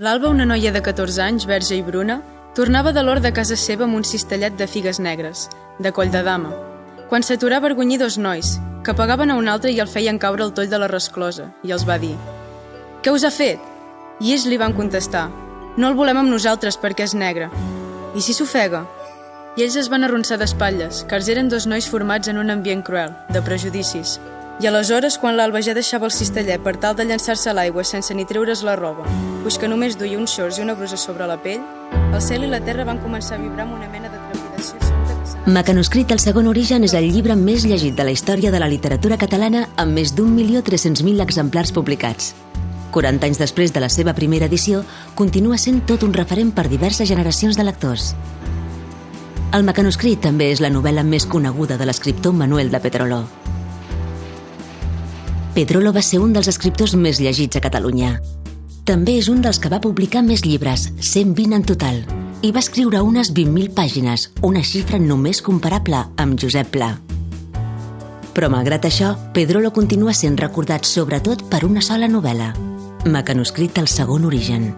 L'Alba, una noia de 14 anys, verge i bruna, tornava de l'hort de casa seva amb un cistellet de figues negres, de coll de dama, quan s'aturà a vergonyir dos nois, que pagaven a un altre i el feien caure al toll de la resclosa, i els va dir: «Què us ha fet?» I ells li van contestar: «No el volem amb nosaltres perquè és negre. I si s'ofega?» I ells es van arronsar d'espatlles, car eren dos nois formats en un ambient cruel, de prejudicis. I aleshores, quan l'Alba ja deixava el cistellet per tal de llançar-se a l'aigua sense ni treure's la roba, puix que només duia uns shorts i una brusa sobre la pell, el cel i la terra van començar a vibrar amb una mena de trepidació sonda. Macanoscrit, el segon origen, és el llibre més llegit de la història de la literatura catalana, amb més d'1.300.000 exemplars publicats. 40 anys després de la seva primera edició, continua sent tot un referent per diverses generacions de lectors. El Macanoscrit també és la novel·la més coneguda de l'escriptor Manuel de Pedrolo. Pedrolo va ser un dels escriptors més llegits a Catalunya. També és un dels que va publicar més llibres, 120 en total, i va escriure unes 20.000 pàgines, una xifra només comparable amb Josep Pla. Però malgrat això, Pedrolo continua sent recordat sobretot per una sola novel·la, Macanoscrit, el segon origen.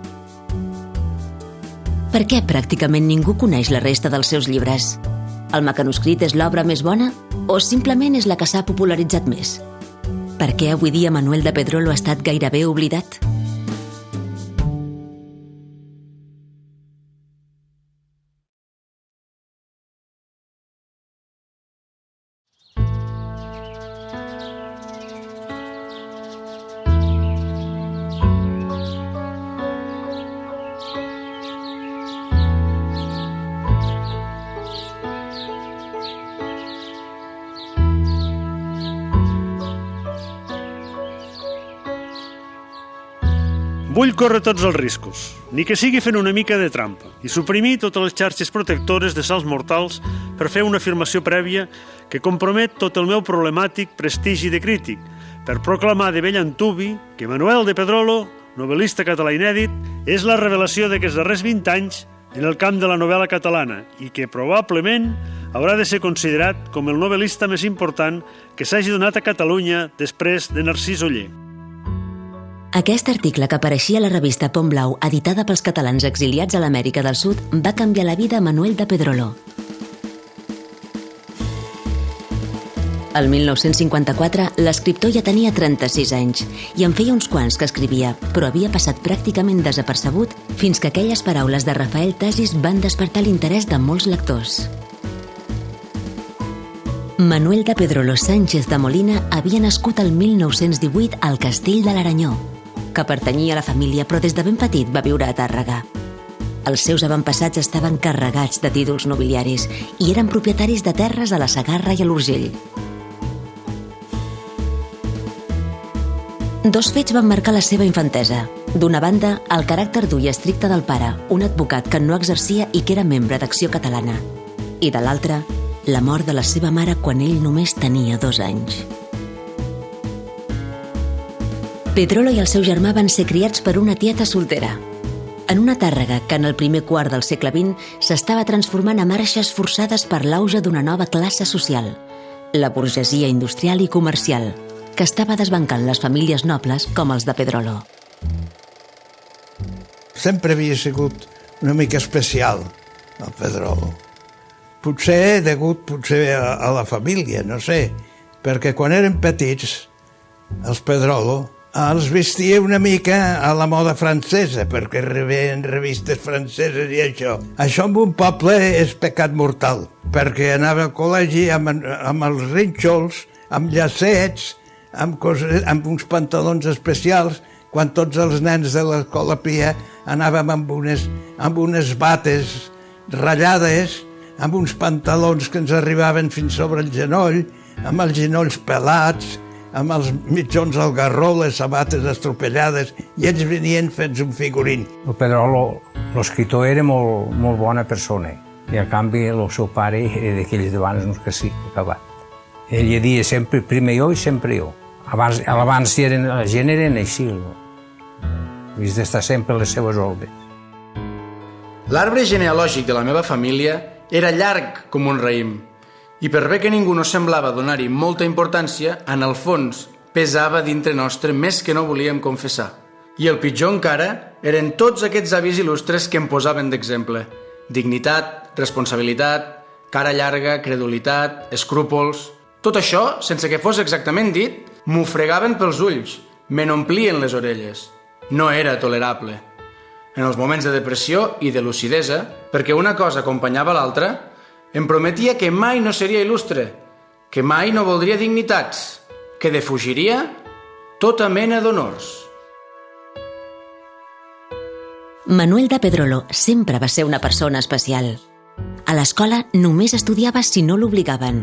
Per què pràcticament ningú coneix la resta dels seus llibres? El Macanoscrit és l'obra més bona o simplement és la que s'ha popularitzat més? Per què avui dia Manuel de Pedrolo ha estat gairebé oblidat? Vull córrer tots els riscos, ni que sigui fent una mica de trampa, i suprimir totes les xarxes protectores de salts mortals per fer una afirmació prèvia que compromet tot el meu problemàtic prestigi de crític, per proclamar de bell antuvi que Manuel de Pedrolo, novel·lista català inèdit, és la revelació d'aquests darrers 20 anys en el camp de la novel·la catalana i que probablement haurà de ser considerat com el novel·lista més important que s'hagi donat a Catalunya després de Narcís Oller. Aquest article, que apareixia a la revista Pont Blau, editada pels catalans exiliats a l'Amèrica del Sud, va canviar la vida a Manuel de Pedrolo. El 1954, l'escriptor ja tenia 36 anys i en feia uns quants que escrivia, però havia passat pràcticament desapercebut fins que aquelles paraules de Rafael Tasis van despertar l'interès de molts lectors. Manuel de Pedrolo Sánchez de Molina havia nascut el 1918 al Castell de l'Aranyó, que pertanyia a la família, però des de ben petit va viure a Tàrrega. Els seus avantpassats estaven carregats de títols nobiliaris i eren propietaris de terres a la Segarra i a l'Urgell. Dos fets van marcar la seva infantesa. D'una banda, el caràcter dur i estricte del pare, un advocat que no exercia i que era membre d'Acció Catalana. I de l'altra, la mort de la seva mare quan ell només tenia 2 anys. Pedrolo i el seu germà van ser criats per una tieta soltera. En una Tàrrega que en el primer quart del segle XX s'estava transformant a marxes forçades per l'auge d'una nova classe social, la burgesia industrial i comercial, que estava desbancant les famílies nobles com els de Pedrolo. Sempre havia sigut una mica especial, el Pedrolo. Potser degut a la família, no sé, perquè quan eren petits, els Pedrolo els vestia una mica a la moda francesa, perquè rebien revistes franceses i això. Això en un poble és pecat mortal, perquè anava al col·legi amb els rínxols, amb llacets, amb uns pantalons especials, quan tots els nens de l'escola Pia anàvem amb unes bates ratllades, amb uns pantalons que ens arribaven fins sobre el genoll, amb els genolls pelats, amb els mitjons al garró, les sabates estropellades, i ells venien fets un figurín. El Pedrolo, l'escriptor, era molt bona persona, i a canvi el seu pare era d'aquells d'abans que sí, acabat. Ell dia sempre primer jo i sempre jo. Abans la gent eren així, vist d'estar sempre a les seves ordres. L'arbre genealògic de la meva família era llarg com un raïm, i per bé que ningú no semblava donar-hi molta importància, en el fons pesava dintre nostre més que no volíem confessar. I el pitjor encara eren tots aquests avis il·lustres que em posaven d'exemple. Dignitat, responsabilitat, cara llarga, credulitat, escrúpols... Tot això, sense que fos exactament dit, m'ho fregaven pels ulls, me n'omplien les orelles. No era tolerable. En els moments de depressió i de lucidesa, perquè una cosa acompanyava l'altra, em prometia que mai no seria il·lustre, que mai no voldria dignitats, que defugiria tota mena d'honors. Manuel de Pedrolo sempre va ser una persona especial. A l'escola només estudiava si no l'obligaven.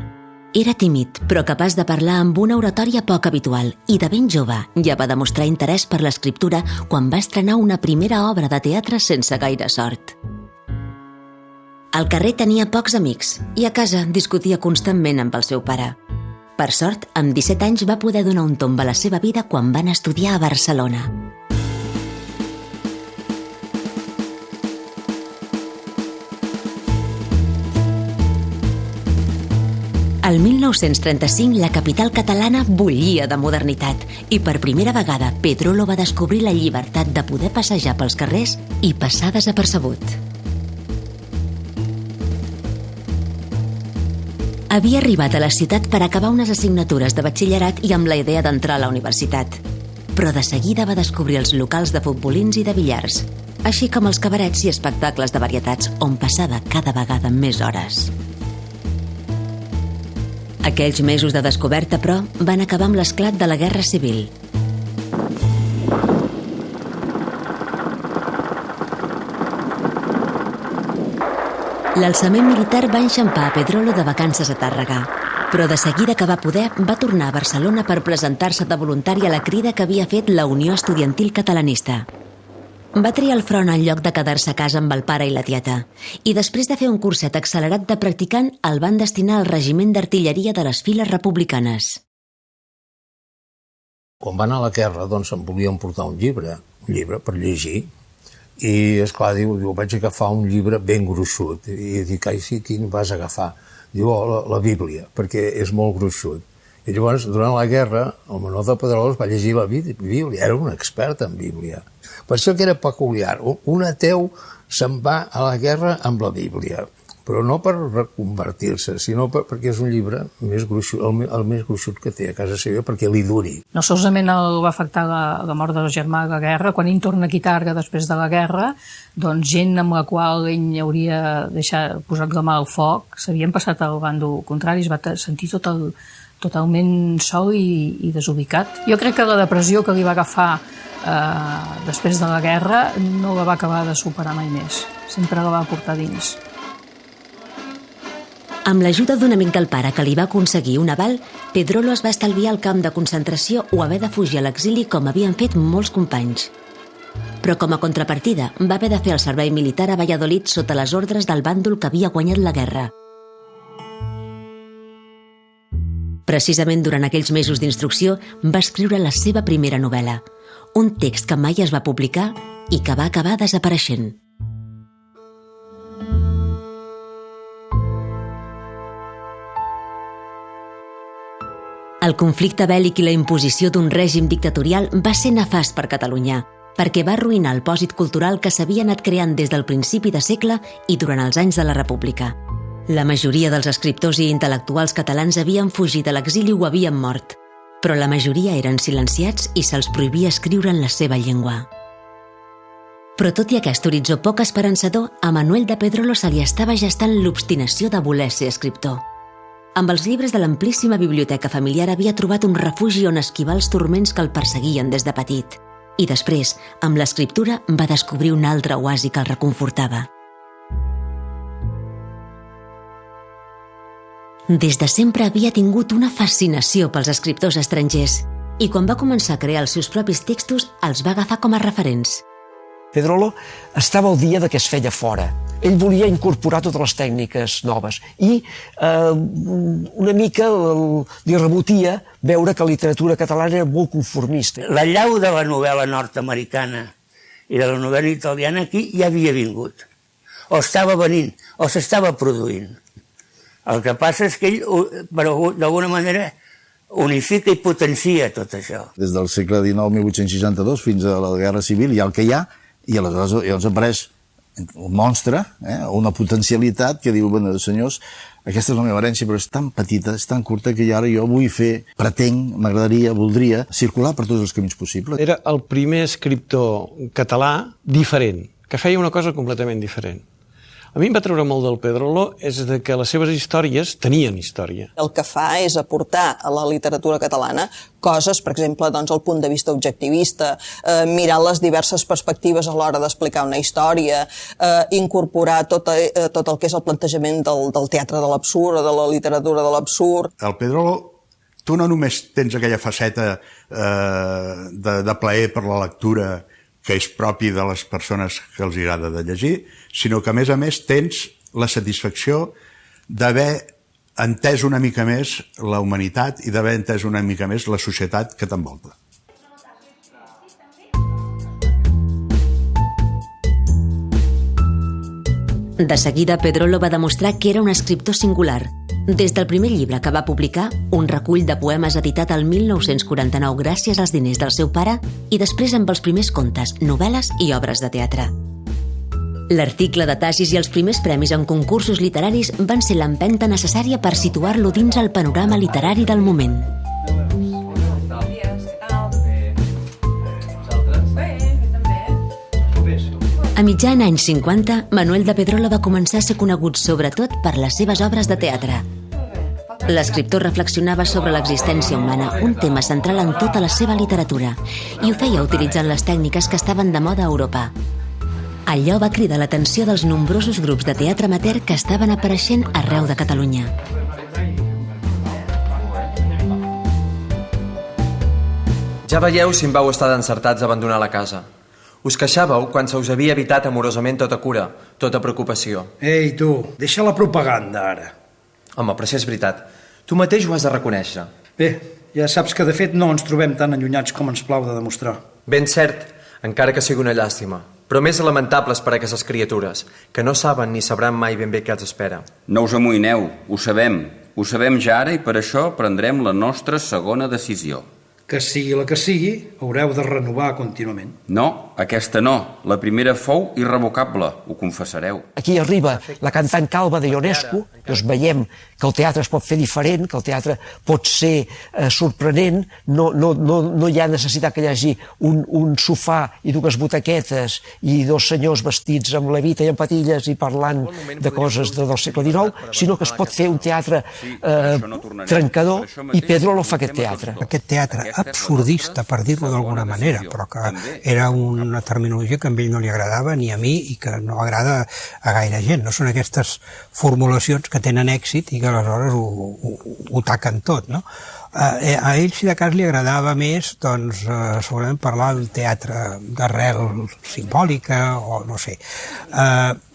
Era tímid, però capaç de parlar amb una oratòria poc habitual i de ben jove ja va demostrar interès per l'escriptura quan va estrenar una primera obra de teatre sense gaire sort. Al carrer tenia pocs amics i a casa discutia constantment amb el seu pare. Per sort, amb 17 anys va poder donar un tomb a la seva vida quan van estudiar a Barcelona. El 1935 la capital catalana bullia de modernitat i per primera vegada Pedrolo va descobrir la llibertat de poder passejar pels carrers i passar desapercebut. Havia arribat a la ciutat per acabar unes assignatures de batxillerat i amb la idea d'entrar a la universitat. Però de seguida va descobrir els locals de futbolins i de billars, així com els cabarets i espectacles de varietats on passava cada vegada més hores. Aquells mesos de descoberta, però, van acabar amb l'esclat de la Guerra Civil. L'alçament militar va enxampar a Pedrolo de vacances a Tàrrega, però de seguida que va poder va tornar a Barcelona per presentar-se de voluntari a la crida que havia fet la Unió Estudiantil Catalanista. Va triar el front en lloc de quedar-se a casa amb el pare i la tieta, i després de fer un curset accelerat de practicant el van destinar al regiment d'artilleria de les files republicanes. Quan va anar a la guerra, doncs em volien portar un llibre per llegir, i esclar, diu, vaig agafar un llibre ben gruixut, i dic, ai, sí, quin vas agafar? Diu, la Bíblia, perquè és molt gruixut. I llavors, durant la guerra, el Manuel de Pedrolo va llegir la Bíblia, era un expert en Bíblia. Per això que era peculiar. Un ateu se'n va a la guerra amb la Bíblia, però no per reconvertir-se, sinó perquè és un llibre més gruixut, el més gruixut que té a casa seva, perquè li duri. No solament el va afectar la mort del germà a la guerra, quan ell torna aquí a Tàrrega després de la guerra, doncs gent amb la qual ell hauria posat la mà al foc, s'havien passat al bàndol contrari, es va sentir totalment sol i desubicat. Jo crec que la depressió que li va agafar després de la guerra no la va acabar de superar mai més. Sempre la va portar dins. Amb l'ajuda d'un amic del pare que li va aconseguir un aval, Pedrolo es va estalviar al camp de concentració o haver de fugir a l'exili com havien fet molts companys. Però com a contrapartida va haver de fer el servei militar a Valladolid sota les ordres del bàndol que havia guanyat la guerra. Precisament durant aquells mesos d'instrucció va escriure la seva primera novel·la, un text que mai es va publicar i que va acabar desapareixent. El conflicte bèl·lic i la imposició d'un règim dictatorial va ser nefast per Catalunya, perquè va arruïnar el pòsit cultural que s'havia anat creant des del principi de segle i durant els anys de la República. La majoria dels escriptors i intel·lectuals catalans havien fugit a l'exili o havien mort, però la majoria eren silenciats i se'ls prohibia escriure en la seva llengua. Però tot i aquest horitzó poc esperançador, a Manuel de Pedrolo se li estava gestant l'obstinació de voler ser escriptor. Amb els llibres de l'amplíssima biblioteca familiar havia trobat un refugi on esquivar els turments que el perseguien des de petit. I després, amb l'escriptura, va descobrir un altre oasi que el reconfortava. Des de sempre havia tingut una fascinació pels escriptors estrangers i quan va començar a crear els seus propis textos els va agafar com a referents. Pedrolo estava al dia de què es feia fora. Ell volia incorporar totes les tècniques noves i una mica li rebotia veure que la literatura catalana era molt conformista. La llau de la novel·la nord-americana i de la novel·la italiana aquí ja havia vingut. O estava venint, o s'estava produint. El que passa és que ell, d'alguna manera, unifica i potencia tot això. Des del segle XIX, 1862, fins a la Guerra Civil hi ha el que hi ha, i aleshores apareix un monstre, una potencialitat que diu, bueno, senyors, aquesta és la meva herència, però és tan petita, és tan curta, que ara jo vull fer, pretenc, m'agradaria, voldria circular per tots els camins possibles. Era el primer escriptor català diferent, que feia una cosa completament diferent. A mi em va treure molt del Pedrolo és que les seves històries tenien història. El que fa és aportar a la literatura catalana coses, per exemple, doncs, el punt de vista objectivista, mirar les diverses perspectives a l'hora d'explicar una història, incorporar tot el que és el plantejament del teatre de l'absurd o de la literatura de l'absurd. El Pedrolo, tu no només tens aquella faceta de plaer per la lectura que és propi de les persones que els agrada de llegir, sinó que, a més, tens la satisfacció d'haver entès una mica més la humanitat i d'haver entès una mica més la societat que t'envolta. De seguida, Pedrolo va demostrar que era un escriptor singular. Des del primer llibre que va publicar, un recull de poemes editat el 1949 gràcies als diners del seu pare, i després amb els primers contes, novel·les i obres de teatre. L'article de Tacis i els primers premis en concursos literaris van ser l'empenta necessària per situar-lo dins el panorama literari del moment. A mitjan anys 50, Manuel de Pedrolo va començar a ser conegut sobretot per les seves obres de teatre. L'escriptor reflexionava sobre l'existència humana, un tema central en tota la seva literatura, i ho feia utilitzant les tècniques que estaven de moda a Europa. Allò va cridar l'atenció dels nombrosos grups de teatre amateur que estaven apareixent arreu de Catalunya. Ja veieu si en vau estar d'encertats a abandonar la casa. Us queixàveu quan se us havia evitat amorosament tota cura, tota preocupació. Ei, tu, deixa la propaganda, ara. Home, però si és veritat, tu mateix ho has de reconèixer. Bé, ja saps que de fet no ens trobem tan allunyats com ens plau de demostrar. Ben cert, encara que sigui una llàstima, però més lamentables per a aquestes criatures, que no saben ni sabran mai ben bé què els espera. No us amoïneu, ho sabem ja ara i per això prendrem la nostra segona decisió. Que sigui la que sigui, haureu de renovar contínuament. No, aquesta no. La primera fou irrevocable, ho confessareu. Aquí arriba la cantant calba de Ionesco, doncs veiem que el teatre es pot fer diferent, que el teatre pot ser sorprenent, no hi ha necessitat que hi hagi un sofà i dues butaquetes i dos senyors vestits amb levita i amb patilles i parlant de coses del segle XIX, sinó que es pot fer un teatre trencador, i Pedrolo fa aquest teatre. Aquest teatre absurdista, per dir-ho d'alguna manera, però que era una terminologia que a ell no li agradava ni a mi i que no agrada a gaire gent. No són aquestes formulacions que tenen èxit i que aleshores ho taquen tot, no? A ell, si de cas, li agradava més, doncs, segurament parlar d'un teatre d'arrel simbòlica o no sé.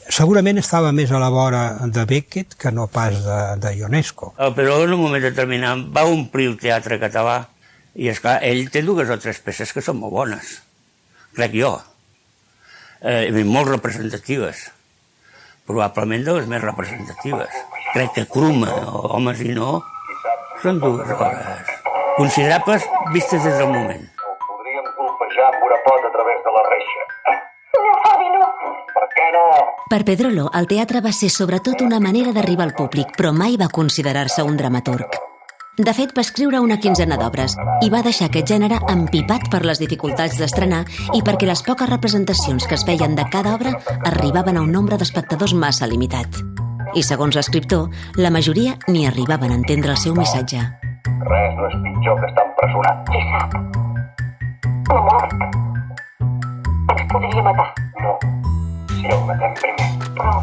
Segurament estava més a la vora de Beckett que no pas de Ionesco. Però en un moment determinat va omplir el teatre català i, esclar, ell té dues o tres peces que són molt bones, crec jo, molt representatives, probablement de les més representatives. Crec que Cruma o Homes i no són dues obres considerables vistes des del moment. Podríem colpejar amb una pota a través de la reixa. No, Fabi, no! Per què no? Per Pedrolo, el teatre va ser sobretot una manera d'arribar al públic, però mai va considerar-se un dramaturg. De fet, va escriure una quinzena d'obres i va deixar aquest gènere empipat per les dificultats d'estrenar i perquè les poques representacions que es feien de cada obra arribaven a un nombre d'espectadors massa limitat. I segons l'escriptor, la majoria ni arribaven a entendre el seu missatge. Res no és pitjor que estar empresonat. Qui sap? La mort. Ens podria matar. No, si el matem primer. Però...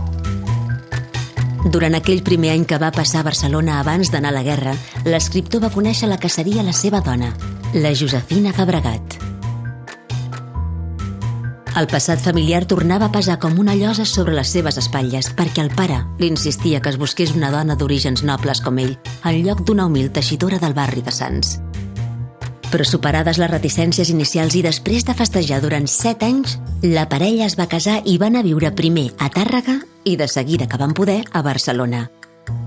Durant aquell primer any que va passar a Barcelona abans d'anar a la guerra, l'escriptor va conèixer la que seria la seva dona, la Josefina Fabregat. El passat familiar tornava a pesar com una llosa sobre les seves espatlles perquè el pare li insistia que es busqués una dona d'orígens nobles com ell en lloc d'una humil teixidora del barri de Sants. Però superades les reticències inicials i després de festejar durant 7 anys, la parella es va casar i van a viure primer a Tàrrega i de seguida que van poder a Barcelona.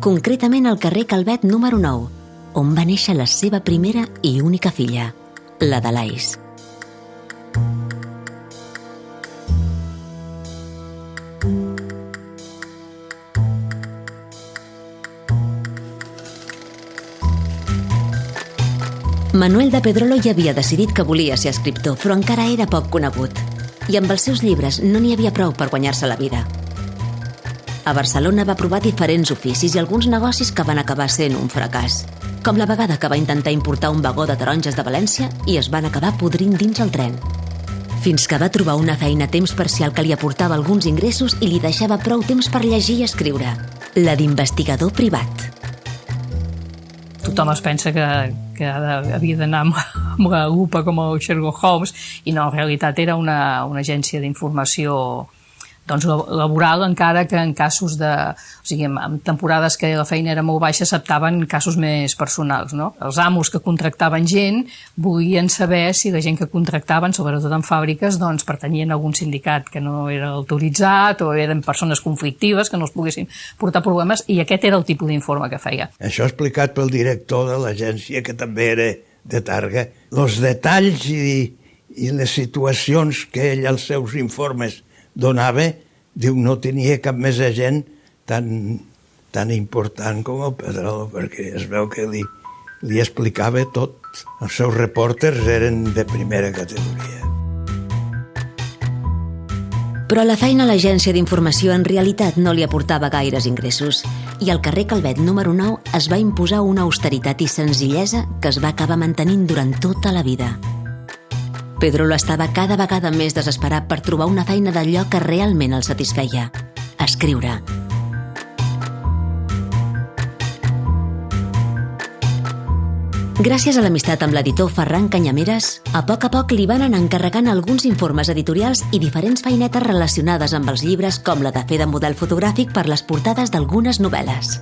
Concretament al carrer Calvet número 9, on va néixer la seva primera i única filla, la Delais. Manuel de Pedrolo ja havia decidit que volia ser escriptor, però encara era poc conegut. I amb els seus llibres no n'hi havia prou per guanyar-se la vida. A Barcelona va provar diferents oficis i alguns negocis que van acabar sent un fracàs. Com la vegada que va intentar importar un vagó de taronges de València i es van acabar podrint dins el tren. Fins que va trobar una feina a temps parcial que li aportava alguns ingressos i li deixava prou temps per llegir i escriure. La d'investigador privat. Tothom es pensa que havia d'anar amb la lupa com el Sherlock Holmes i no, en realitat era una agència d'informació laboral, encara que en casos o sigui, en temporades que la feina era molt baixa s'acceptaven casos més personals, no? Els amos que contractaven gent volien saber si la gent que contractaven, sobretot en fàbriques, doncs pertanyien a algun sindicat que no era autoritzat o eren persones conflictives que no els poguessin portar problemes, i aquest era el tipus d'informe que feia. Això explicat pel director de l'agència, que també era de Targa. Els detalls i les situacions que ell als seus informes donava, diu, no tenia cap més agent tan important com el Pedrolo, perquè es veu que li explicava tot. Els seus reporters eren de primera categoria. Però la feina a l'agència d'informació en realitat no li aportava gaires ingressos i al carrer Calvet número 9 es va imposar una austeritat i senzillesa que es va acabar mantenint durant tota la vida. Pedrolo estava cada vegada més desesperat per trobar una feina d'allò que realment el satisfeia: escriure. Gràcies a l'amistat amb l'editor Ferran Canyameres, a poc li van anar encarregant alguns informes editorials i diferents feinetes relacionades amb els llibres, com la de fer de model fotogràfic per les portades d'algunes novel·les.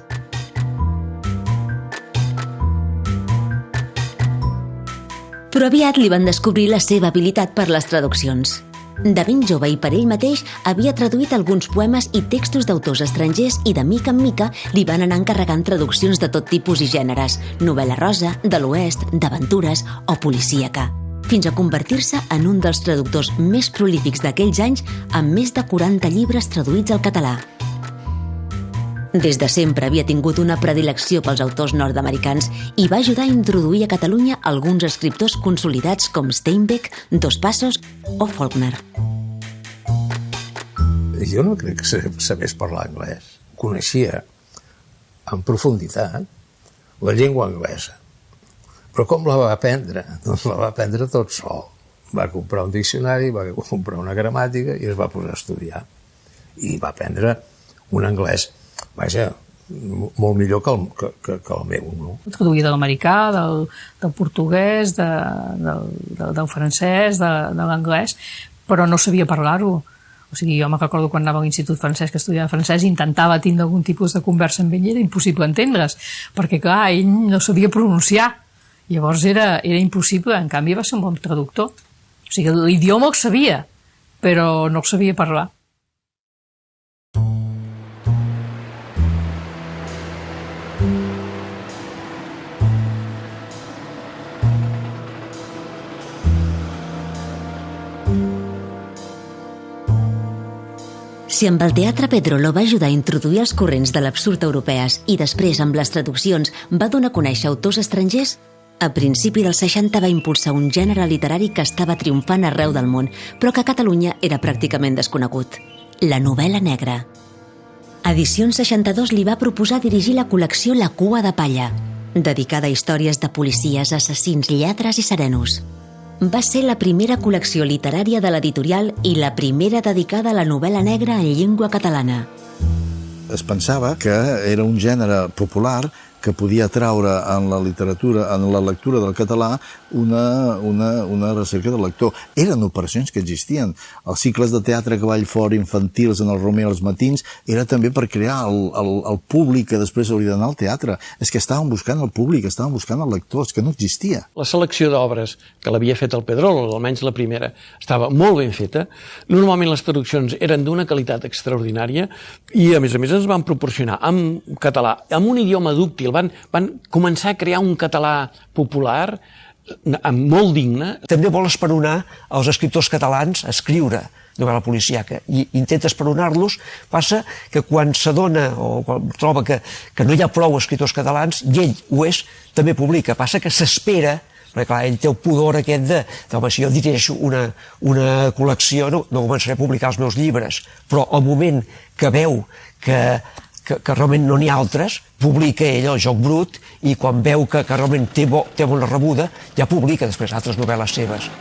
Però aviat li van descobrir la seva habilitat per les traduccions. De ben jove i per ell mateix havia traduït alguns poemes i textos d'autors estrangers i de mica en mica li van anar encarregant traduccions de tot tipus i gèneres, novel·la rosa, de l'oest, d'aventures o policíaca, fins a convertir-se en un dels traductors més prolífics d'aquells anys amb més de 40 llibres traduïts al català. Des de sempre havia tingut una predilecció pels autors nord-americans i va ajudar a introduir a Catalunya alguns escriptors consolidats com Steinbeck, Dos Passos o Faulkner. Jo no crec que sabés parlar anglès. Coneixia en profunditat la llengua anglesa. Però com la va aprendre? Doncs la va aprendre tot sol. Va comprar un diccionari, va comprar una gramàtica i es va posar a estudiar. I va aprendre un anglès, vaja, molt millor que el meu, no? Traduïa de l'americà, del portuguès, del francès, de l'anglès, però no sabia parlar-ho. O sigui, jo me recordo quan anava a l'institut francès, que estudiava francès, i intentava tindre algun tipus de conversa amb ell, era impossible entendre's, perquè clar, ell no sabia pronunciar. Llavors era impossible, en canvi va ser un bon traductor. O sigui, l'idioma el sabia, però no el sabia parlar. Si amb el teatre Pedrolo va ajudar a introduir els corrents de l'absurd europees i després amb les traduccions va donar a conèixer autors estrangers, a principi dels 60 va impulsar un gènere literari que estava triomfant arreu del món, però que a Catalunya era pràcticament desconegut: la novel·la negra. Edicions 62 li va proposar dirigir la col·lecció La cua de palla, dedicada a històries de policies, assassins, lladres i serenos. Va ser la primera col·lecció literària de l'editorial i la primera dedicada a la novel·la negra en llengua catalana. Es pensava que era un gènere popular que podia atraure en la literatura, en la lectura del català, una recerca del lector. Eren operacions que existien. Els cicles de teatre cavall fort infantils en el Romeu als matins era també per crear el públic que després hauria d'anar al teatre. És que estaven buscant el públic, estaven buscant el lector, és que no existia. La selecció d'obres que l'havia fet el Pedrolo, almenys la primera, estava molt ben feta. Normalment les traduccions eren d'una qualitat extraordinària i, a més ens van proporcionar en català, amb un idioma dúctil, fàcil. Van començar a crear un català popular molt digne. També vol esperonar els escriptors catalans a escriure novel·la policíaca i intenta esperonar-los. Passa que quan s'adona o quan troba que no hi ha prou escriptors catalans, i ell ho és, també publica. Passa que s'espera, perquè clar, ell té el pudor aquest de home, si jo dirigeixo una col·lecció no començaré a publicar els meus llibres, però al moment que veu que realment no n'hi ha altres, publica ell el Joc Brut i quan veu que realment té bona rebuda, ja publica després altres novel·les seves.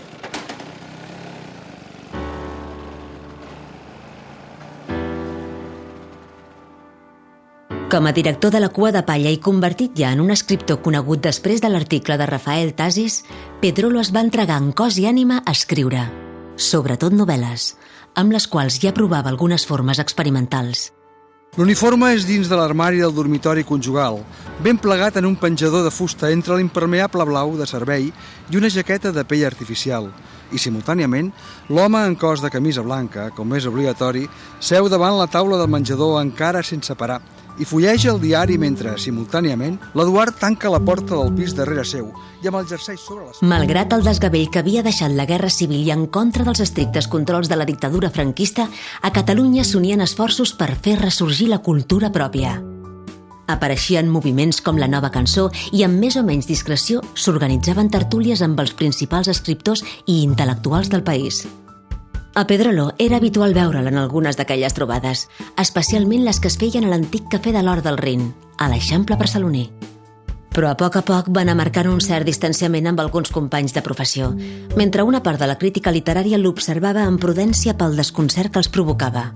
Com a director de La cua de palla i convertit ja en un escriptor conegut després de l'article de Rafael Tasis, Pedrolo es va entregar en cos i ànima a escriure, sobretot novel·les, amb les quals ja provava algunes formes experimentals. L'uniforme és dins de l'armari del dormitori conjugal, ben plegat en un penjador de fusta entre l'impermeable blau de servei i una jaqueta de pell artificial. I, simultàniament, l'home en cos de camisa blanca, com és obligatori, seu davant la taula del menjador encara sense parar i fulleja el diari mentre, simultàniament, l'Eduard tanca la porta del pis darrere seu i amb el jersei sobre les... Malgrat el desgavell que havia deixat la Guerra Civil i en contra dels estrictes controls de la dictadura franquista, a Catalunya s'unien esforços per fer ressorgir la cultura pròpia. Apareixien moviments com la Nova Cançó i amb més o menys discreció s'organitzaven tertúlies amb els principals escriptors i intel·lectuals del país. A Pedrolo era habitual veure'l en algunes d'aquelles trobades, especialment les que es feien a l'antic cafè de l'Hort del Rin, a l'Eixample barceloní. Però a poc van anar marcant un cert distanciament amb alguns companys de professió, mentre una part de la crítica literària l'observava amb prudència pel desconcert que els provocava.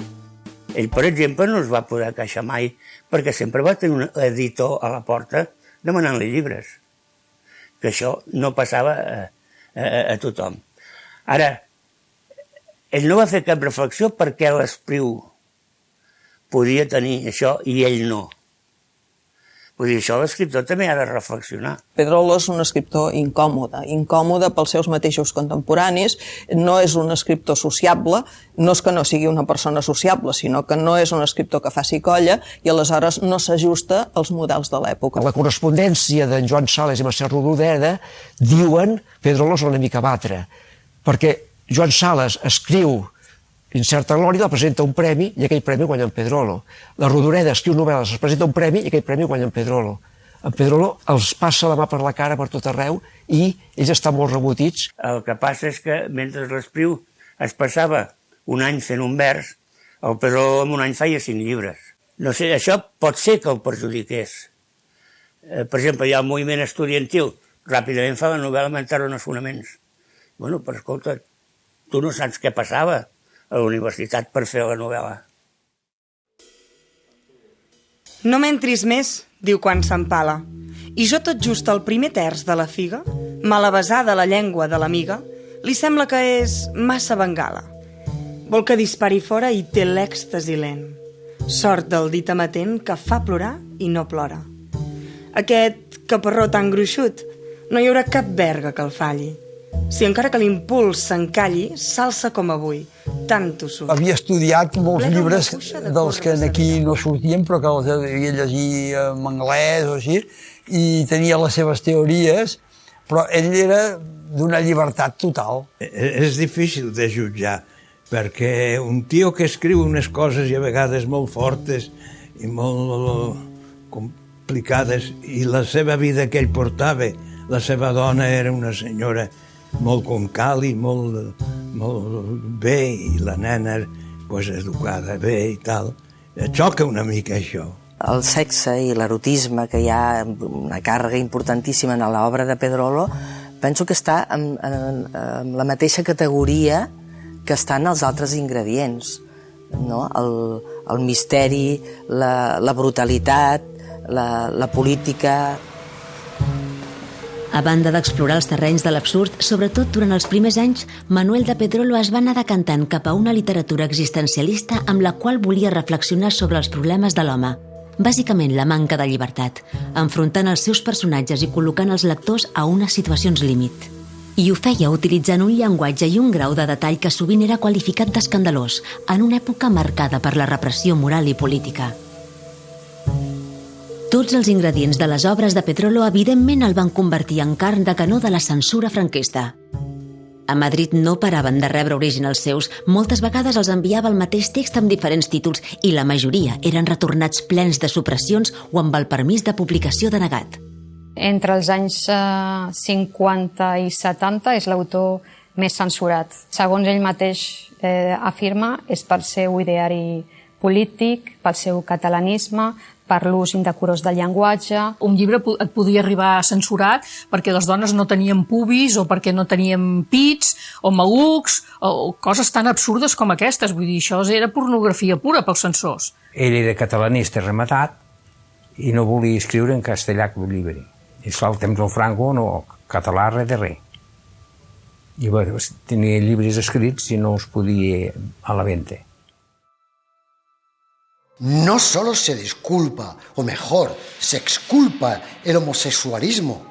Ell, per exemple, no es va poder queixar mai, perquè sempre va tenir un editor a la porta demanant-li llibres, que això no passava a tothom. Ara, ell no va fer cap reflexió perquè l'Espriu podia tenir això i ell no. Vull dir, això l'escriptor també ha de reflexionar. Pedrolo és un escriptor incòmode pels seus mateixos contemporanis, no és un escriptor sociable, no és que no sigui una persona sociable, sinó que no és un escriptor que faci colla i aleshores no s'ajusta als models de l'època. La correspondència d'en Joan Sales i Mercè Rodoreda diuen Pedrolo és una mica batre, perquè Joan Sales escriu Incerta glòria, la presenta un premi i aquell premi guanya en Pedrolo. La Rodoreda escriu novel·les, es presenta un premi i aquell premi guanya en Pedrolo. En Pedrolo els passa la mà per la cara per tot arreu i ells estan molt rebotits. El que passa és que mentre l'Espriu es passava un any fent un vers, el Pedrolo en un any feia 5 llibres. No sé, això pot ser que el perjudiqués. Per exemple, hi ha el moviment estudiantil, ràpidament fa la novel·la Mentar uns fonaments. Bueno, però escolta, tu no saps què passava a la universitat per fer la novel·la. No m'entris més, diu quan s'empala. I jo tot just al primer terç de la figa, malavesada la llengua de l'amiga, li sembla que és massa bengala. Vol que dispari fora i té l'èxtasi lent. Sort del dit amatent que fa plorar i no plora. Aquest caparró tan gruixut, no hi haurà cap verga que el falli. Si encara que l'impuls s'encalli, s'alça com avui, tan tossut. Havia estudiat molts llibres dels que aquí no sortien, però que els devia llegir en anglès o així, i tenia les seves teories, però ell era d'una llibertat total. És difícil de jutjar, perquè un tio que escriu unes coses i a vegades molt fortes i molt complicades, i la seva vida que ell portava, la seva dona era una senyora molt concal i molt bé, i la nena educada bé i tal. Xoca una mica això. El sexe i l'erotisme, que hi ha una càrrega importantíssima en l'obra de Pedrolo, penso que està en la mateixa categoria que estan els altres ingredients, no? El misteri, la brutalitat, la política. A banda d'explorar els terrenys de l'absurd, sobretot durant els primers anys, Manuel de Pedrolo es va anar decantant cap a una literatura existencialista amb la qual volia reflexionar sobre els problemes de l'home. Bàsicament la manca de llibertat, enfrontant els seus personatges i col·locant els lectors a unes situacions límit. I ho feia utilitzant un llenguatge i un grau de detall que sovint era qualificat d'escandalós, en una època marcada per la repressió moral i política. Tots els ingredients de les obres de Pedrolo evidentment el van convertir en carn de canó de la censura franquista. A Madrid no paraven de rebre originals seus, moltes vegades els enviava el mateix text amb diferents títols i la majoria eren retornats plens de supressions o amb el permís de publicació denegat. Entre els anys 50 i 70 és l'autor més censurat. Segons ell mateix afirma, és pel seu ideari polític, pel seu catalanisme, per l'ús indecorós del llenguatge. Un llibre et podia arribar censurat perquè les dones no tenien pubis o perquè no tenien pits o malucs o coses tan absurdes com aquestes. Vull dir, això era pornografia pura pels censors. Ell era catalanista rematat i no volia escriure en castellà que el llibre. I esclar, el temps del Franco, no, català res de res. I bé, tenia llibres escrits i no els podia a la venda. No solo se disculpa, o mejor, se exculpa el homosexualismo,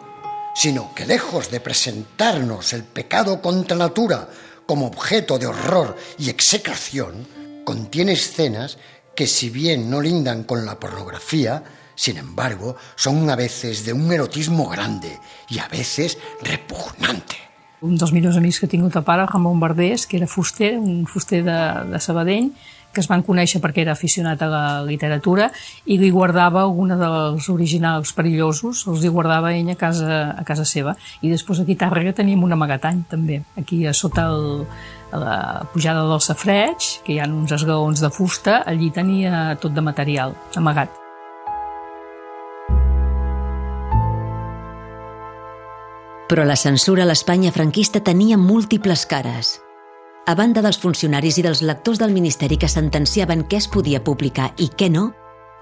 sino que lejos de presentarnos el pecado contra natura como objeto de horror y execración, contiene escenas que, si bien no lindan con la pornografía, sin embargo, son a veces de un erotismo grande y a veces repugnante. Un dels millors amics que he tingut a pare, Ramon Verdés, que era fuster, un fuster de Sabadell, que es van conèixer perquè era aficionat a la literatura i li guardava alguna dels originals perillosos, els li guardava ell a casa seva. I després aquí a Tàrrega teníem un amagatall, també. Aquí a sota a la pujada del Safareig, que hi ha uns esglaons de fusta, allí tenia tot de material amagat. Però la censura a l'Espanya franquista tenia múltiples cares. A banda dels funcionaris i dels lectors del Ministeri que sentenciaven què es podia publicar i què no,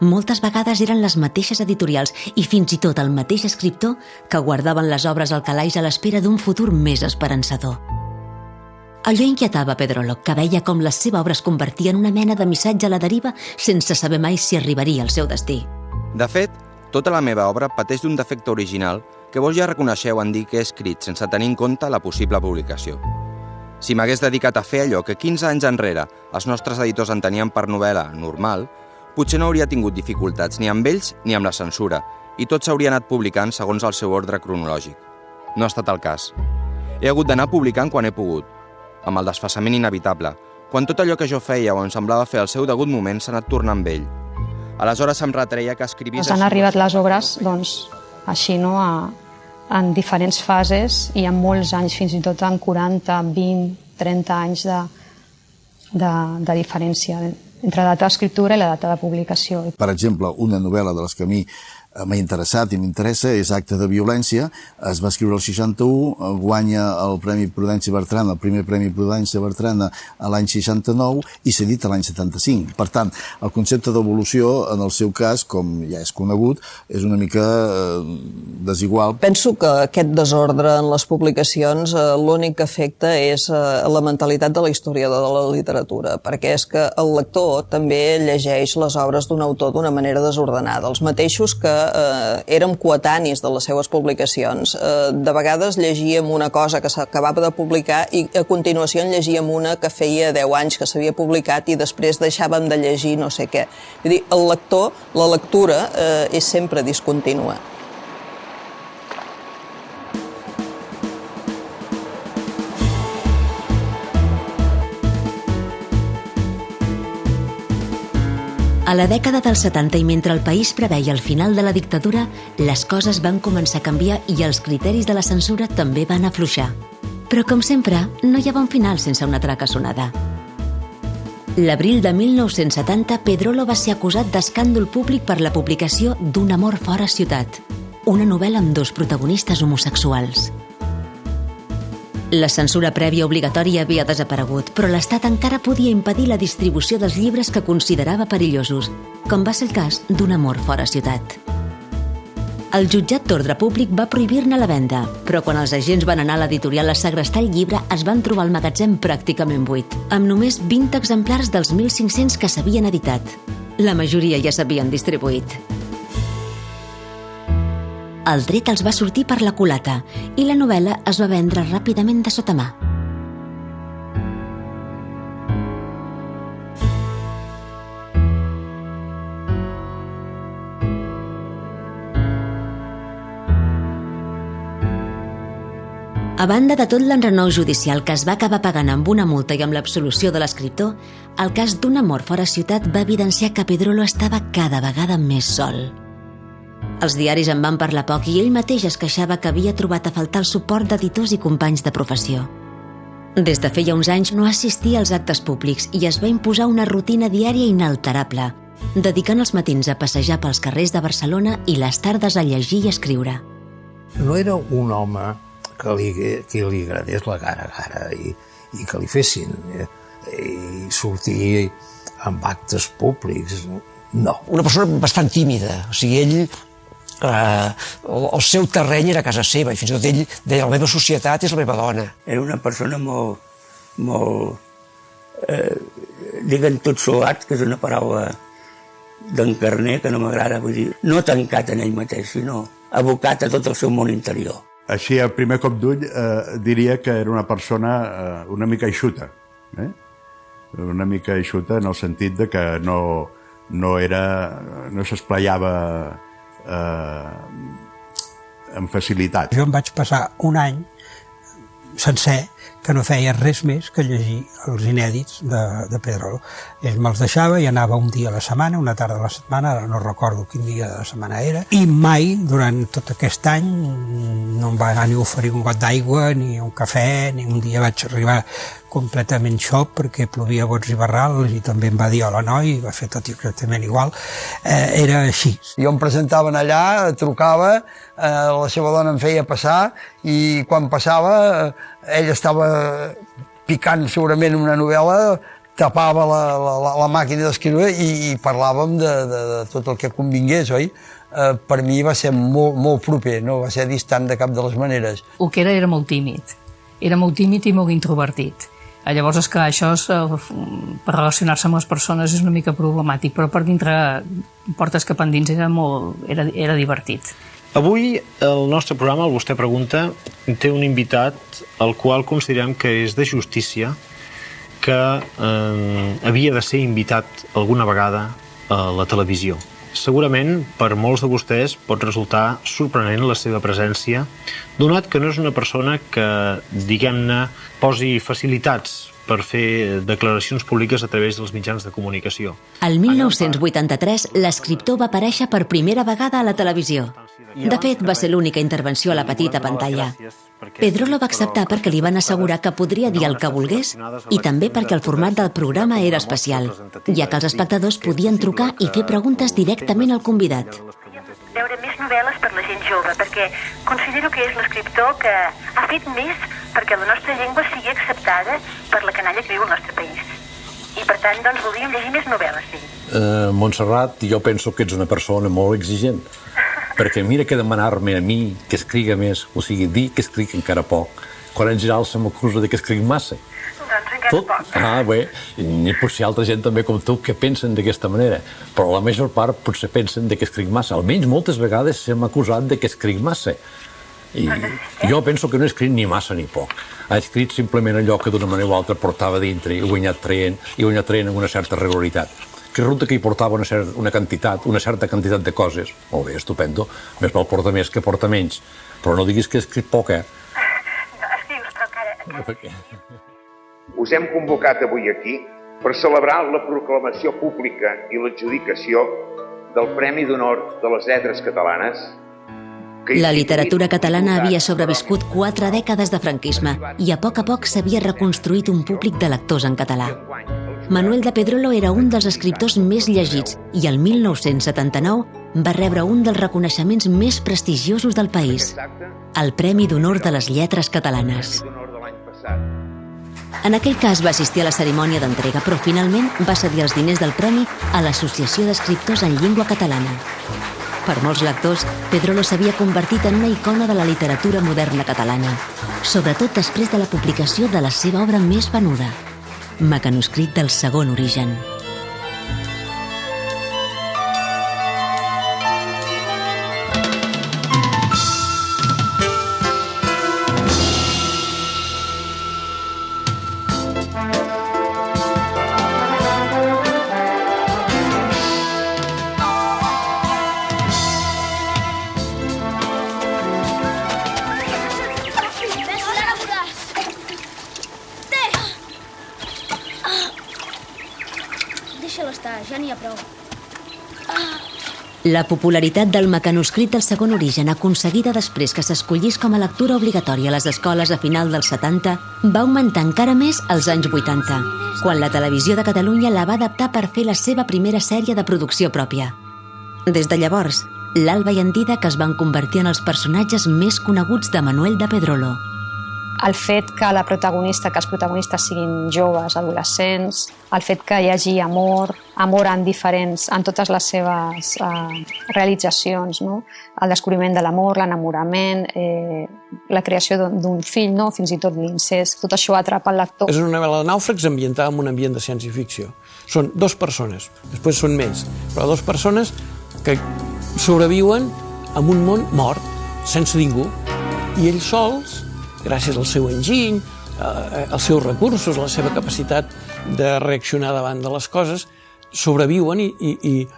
moltes vegades eren les mateixes editorials i fins i tot el mateix escriptor que guardaven les obres al calaix a l'espera d'un futur més esperançador. Allò inquietava Pedrolo, que veia com la seva obra es convertia en una mena de missatge a la deriva sense saber mai si arribaria al seu destí. De fet, tota la meva obra pateix d'un defecte original que vos ja reconeixeu en dir que he escrit sense tenir en compte la possible publicació. Si m'hagués dedicat a fer allò que 15 anys enrere els nostres editors entenien per novel·la normal, potser no hauria tingut dificultats ni amb ells ni amb la censura, i tot s'hauria anat publicant segons el seu ordre cronològic. No ha estat el cas. He hagut d'anar publicant quan he pogut, amb el desfasament inevitable, quan tot allò que jo feia o em semblava fer al seu degut moment s'ha anat tornant vell. Aleshores em retreia que escrivís... Ens han arribat les obres, doncs, així, no?, en diferents fases i en molts anys, fins i tot en 40, 20, 30 anys de diferència entre la data d'escriptura i la data de publicació. Per exemple, una novel·la de les que a mi m'ha interessat i m'interessa és Acte de violència, es va escriure el 61, guanya el Premi Prudència Bertrana, el primer Premi Prudència Bertrana a l'any 69 i s'edita l'any 75. Per tant, el concepte d'evolució, en el seu cas, com ja és conegut, és una mica desigual. Penso que aquest desordre en les publicacions l'únic que afecta és la mentalitat de la historiador de la literatura, perquè és que el lector també llegeix les obres d'un autor d'una manera desordenada. Els mateixos que érem coetanis de les seves publicacions. De vegades llegíem una cosa que s'acabava de publicar i a continuació en llegíem una que feia 10 anys que s'havia publicat i després deixàvem de llegir no sé què. Vull dir, el lector, la lectura és sempre discontínua. A la dècada dels 70 i mentre el país preveia el final de la dictadura, les coses van començar a canviar i els criteris de la censura també van afluixar. Però, com sempre, no hi ha bon final sense una traca sonada. L'abril de 1970, Pedrolo va ser acusat d'escàndol públic per la publicació d'Un amor fora ciutat, una novel·la amb 2 protagonistes homosexuals. La censura prèvia obligatòria havia desaparegut, però l'Estat encara podia impedir la distribució dels llibres que considerava perillosos, com va ser el cas d'Un amor fora ciutat. El jutjat d'ordre públic va prohibir-ne la venda, però quan els agents van anar a l'editorial a segrestar el llibre es van trobar el magatzem pràcticament buit, amb només 20 exemplars dels 1.500 que s'havien editat. La majoria ja s'havien distribuït. El tret els va sortir per la culata i la novel·la es va vendre ràpidament de sota mà. A banda de tot l'enrenou judicial que es va acabar pagant amb una multa i amb l'absolució de l'escriptor, el cas d'un amor fora ciutat va evidenciar que Pedrolo estava cada vegada més sol. Els diaris en van parlar poc i ell mateix es queixava que havia trobat a faltar el suport d'editors i companys de professió. Des de feia uns anys no assistia als actes públics i es va imposar una rutina diària inalterable, dedicant els matins a passejar pels carrers de Barcelona i les tardes a llegir i escriure. No era un home que li agradés la gara i que li fessin i sortir amb actes públics. No. Una persona bastant tímida. O sigui, ell, el seu terreny era casa seva i fins i tot ell deia la meva societat és la meva dona. Era una persona molt diguem tot solat, que és una paraula d'en Carner que no m'agrada, vull dir, no tancat en ell mateix, sinó abocat a tot el seu món interior. Així, a primer cop d'ull, diria que era una persona una mica eixuta. Una mica eixuta en el sentit de que no s'esplaiava amb facilitat. Jo em vaig passar un any sencer que no feia res més que llegir els inèdits de Pedrolo. Ell me'ls deixava i anava un dia a la setmana, una tarda a la setmana, ara no recordo quin dia de la setmana era, i mai, durant tot aquest any, no em va anar ni oferir un got d'aigua, ni un cafè, ni un dia vaig arribar completament xop perquè plovia a bots i barrals i també em va dir hola noi, i va fer tot exactament igual. Era així. Jo em presentaven allà, trucava, la seva dona em feia passar i quan passava ell estava picant segurament una novel·la, tapava la màquina d'escriure i parlàvem de tot el que convingués, oi? Per mi va ser molt proper, no va ser distant de cap de les maneres. El que era molt tímid. Era molt tímid i molt introvertit. Llavors, és clar, això per relacionar-se amb les persones és una mica problemàtic, però per dintre, portes cap endins, era divertit. Avui el nostre programa, el Vostè Pregunta, té un invitat al qual considerem que és de justícia que havia de ser invitat alguna vegada a la televisió. Segurament, per molts de vostès, pot resultar sorprenent la seva presència, donat que no és una persona que, diguem-ne, posi facilitats per fer declaracions públiques a través dels mitjans de comunicació. El 1983, l'escriptor va aparèixer per primera vegada a la televisió. De fet, va ser l'única intervenció a la petita pantalla. Pedrolo va acceptar perquè li van assegurar que podria dir el que volgués i també perquè el format del programa era especial, ja que els espectadors podien trucar i fer preguntes directament al convidat. Veure més novel·les per la gent jove, perquè considero que és l'escriptor que ha fet més perquè la nostra llengua sigui acceptada per la canalla que viu al nostre país. I per tant, doncs, voldríem llegir més novel·les d'ell. Montserrat, jo penso que ets una persona molt exigent, perquè mira que demanar-me a mi que escriga més, o sigui, dir que escric encara poc, quan en general se m'acusa de que escric massa. Doncs encara poc. Bé, hi pot ser altra gent també com tu que pensen d'aquesta manera, però la major part potser pensen de que escric massa. Almenys moltes vegades se m'ha acusat de que escric massa. I jo penso que no he escrit ni massa ni poc. He escrit simplement allò que d'una manera o altra portava dintre i ho he anat traient amb una certa regularitat. Que resulta que hi portava una certa quantitat de coses. Molt bé, estupendo. Més val porta més que porta menys. Però no diguis que he escrit poc, No, escrius, però encara... Us hem convocat avui aquí per celebrar la proclamació pública i l'adjudicació del Premi d'Honor de les Lletres Catalanes. La literatura catalana havia sobreviscut 4 dècades de franquisme i a poc s'havia reconstruït un públic de lectors en català. Manuel de Pedrolo era un dels escriptors més llegits i el 1979 va rebre un dels reconeixements més prestigiosos del país, el Premi d'Honor de les Lletres Catalanes. En aquell cas va assistir a la cerimònia d'entrega, però finalment va cedir els diners del premi a l'Associació d'Escriptors en Llengua Catalana. Per molts lectors, Pedrolo s'havia convertit en una icona de la literatura moderna catalana, sobretot després de la publicació de la seva obra més venuda, Mecanoscrit del segon origen. prou. La popularitat del mecanoscrit del Segon Origen, aconseguida després que s'escollís com a lectura obligatòria a les escoles a final dels 70, va augmentar encara més als anys 80, quan la Televisió de Catalunya la va adaptar per fer la seva primera sèrie de producció pròpia. Des de llavors, l'Alba i en Dídac es van convertir en els personatges més coneguts de Manuel de Pedrolo. El fet que els protagonistes siguin joves, adolescents, el fet que hi hagi amor en totes les seves realitzacions, no? El descobriment de l'amor, l'enamorament, la creació d'un fill, no? Fins i tot l'incest, tot això atrapa el lector. És una novel·la de nàufrags ambientada en un ambient de ciència-ficció. Són 2 persones, després són més, però 2 persones que sobreviuen en un món mort, sense ningú, i ells sols, gràcies al seu enginy, als seus recursos, a la seva capacitat de reaccionar davant de les coses, sobreviuen i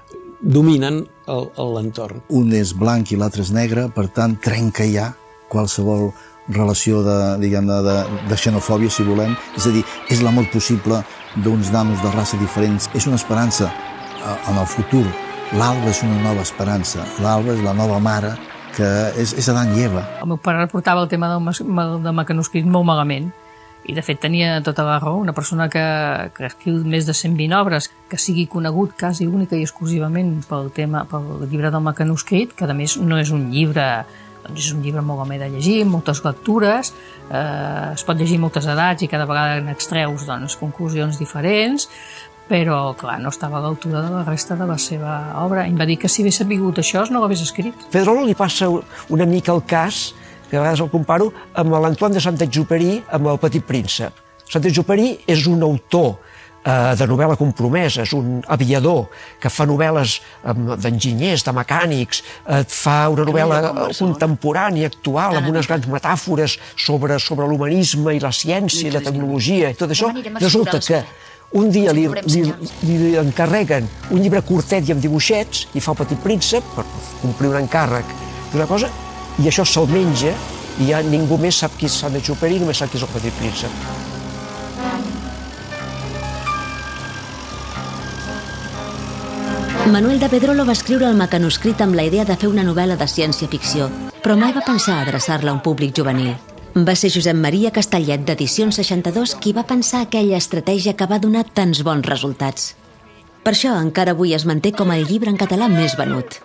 dominen l'entorn. Un és blanc i l'altre és negre, per tant, trenca ja qualsevol relació de xenofòbia, si volem. És a dir, és l'amor possible d'uns nanos de raça diferents. És una esperança en el futur. L'Alba és una nova esperança. L'Alba és la nova mare, que és Adán i Eva. El meu pare portava el tema del mecanoscrit molt malament i de fet tenia tota la raó. Una persona que escriu més de 120 obres, que sigui conegut quasi única i exclusivament pel llibre del mecanoscrit, que a més no és un llibre, és un llibre molt amè de llegir, moltes lectures, es pot llegir moltes edats i cada vegada n'extreus conclusions diferents, però, clar, no estava a l'altura de la resta de la seva obra. Em va dir que si hagués sabut això no l'hagués escrit. Pedrolo li passa una mica el cas, que a vegades el comparo, amb l'Antoine de Saint-Exupéry, amb el Petit Príncep. Saint-Exupéry és un autor de novel·la compromesa, és un aviador que fa novel·les d'enginyers, de mecànics, fa una novel·la contemporània, actual, amb unes grans metàfores sobre l'humanisme i la ciència i la tecnologia i tot això. Resulta que un dia li encarreguen un llibre curtet i amb dibuixets, i fa el Petit Príncep per complir un encàrrec d'una cosa, i això se'l menja, i ja ningú més sap qui és Saint-Exupéry, només sap qui és el Petit Príncep. Manuel de Pedrolo va escriure el mecanoscrit amb la idea de fer una novel·la de ciència-ficció, però mai va pensar adreçar-la a un públic juvenil. Va ser Josep Maria Castellet, d'Edicions 62, qui va pensar aquella estratègia que va donar tants bons resultats. Per això encara avui es manté com el llibre en català més venut.